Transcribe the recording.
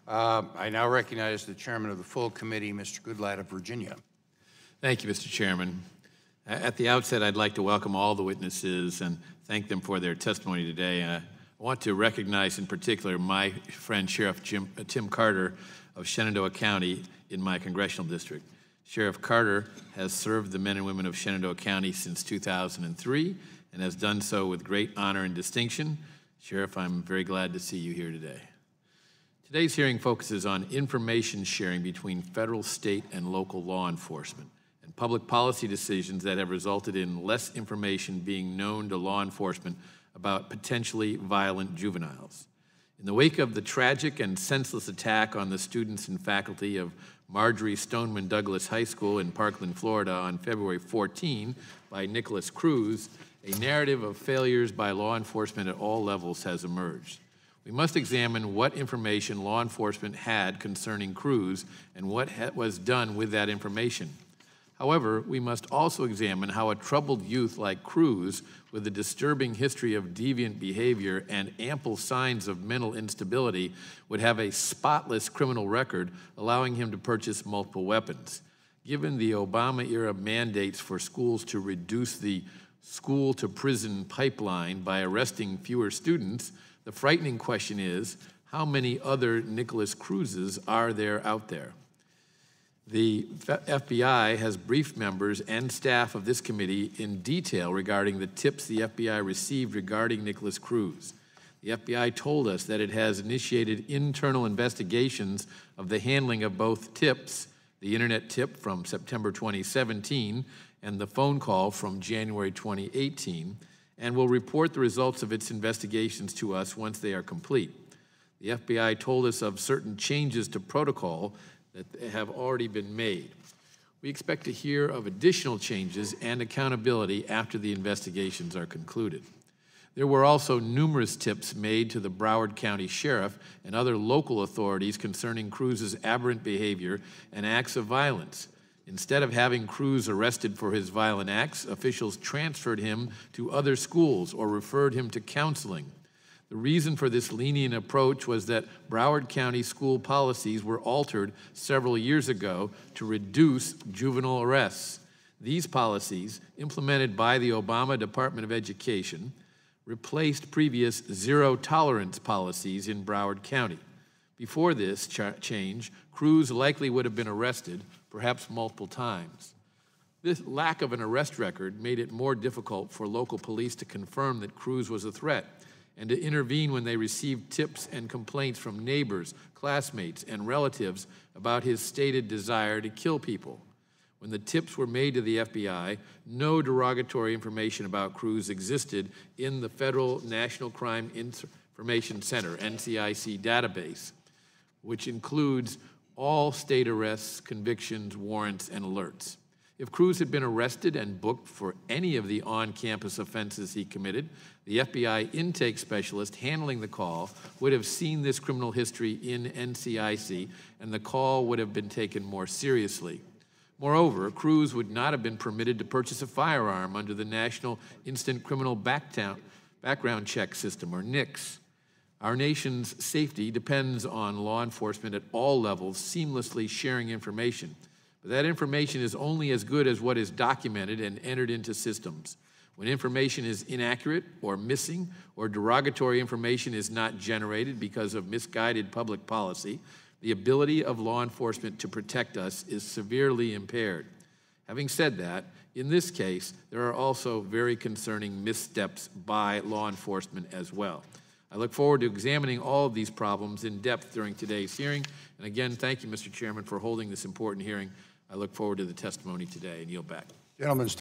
I now recognize the chairman of the full committee, Mr. Goodlatte of Virginia. Thank you, Mr. Chairman. At the outset, I'd like to welcome all the witnesses and thank them for their testimony today. I want to recognize in particular my friend Sheriff Tim Carter of Shenandoah County in my congressional district. Sheriff Carter has served the men and women of Shenandoah County since 2003 and has done so with great honor and distinction. Sheriff, I'm very glad to see you here today. Today's hearing focuses on information sharing between federal, state, and local law enforcement and public policy decisions that have resulted in less information being known to law enforcement about potentially violent juveniles. In the wake of the tragic and senseless attack on the students and faculty of Marjorie Stoneman Douglas High School in Parkland, Florida on February 14 by Nicholas Cruz, a narrative of failures by law enforcement at all levels has emerged. We must examine what information law enforcement had concerning Cruz and what was done with that information. However, we must also examine how a troubled youth like Cruz, with a disturbing history of deviant behavior and ample signs of mental instability, would have a spotless criminal record, allowing him to purchase multiple weapons. Given the Obama-era mandates for schools to reduce the school-to-prison pipeline by arresting fewer students, the frightening question is, how many other Nicholas Cruzes are there out there? The FBI has briefed members and staff of this committee in detail regarding the tips the FBI received regarding Nicholas Cruz. The FBI told us that it has initiated internal investigations of the handling of both tips, the internet tip from September 2017 and the phone call from January 2018, and will report the results of its investigations to us once they are complete. The FBI told us of certain changes to protocol that have already been made. We expect to hear of additional changes and accountability after the investigations are concluded. There were also numerous tips made to the Broward County Sheriff and other local authorities concerning Cruz's aberrant behavior and acts of violence. Instead of having Cruz arrested for his violent acts, officials transferred him to other schools or referred him to counseling. The reason for this lenient approach was that Broward County school policies were altered several years ago to reduce juvenile arrests. These policies, implemented by the Obama Department of Education, replaced previous zero-tolerance policies in Broward County. Before this change, Cruz likely would have been arrested, perhaps multiple times. This lack of an arrest record made it more difficult for local police to confirm that Cruz was a threat and to intervene when they received tips and complaints from neighbors, classmates, and relatives about his stated desire to kill people. When the tips were made to the FBI, no derogatory information about Cruz existed in the Federal National Crime Information Center, NCIC database, which includes all state arrests, convictions, warrants, and alerts. If Cruz had been arrested and booked for any of the on-campus offenses he committed, the FBI intake specialist handling the call would have seen this criminal history in NCIC, and the call would have been taken more seriously. Moreover, Cruz would not have been permitted to purchase a firearm under the National Instant Criminal Background Check System, or NICS. Our nation's safety depends on law enforcement at all levels seamlessly sharing information. But that information is only as good as what is documented and entered into systems. When information is inaccurate or missing, or derogatory information is not generated because of misguided public policy, the ability of law enforcement to protect us is severely impaired. Having said that, in this case, there are also very concerning missteps by law enforcement as well. I look forward to examining all of these problems in depth during today's hearing. And again, thank you, Mr. Chairman, for holding this important hearing. I look forward to the testimony today and yield back. Gentleman's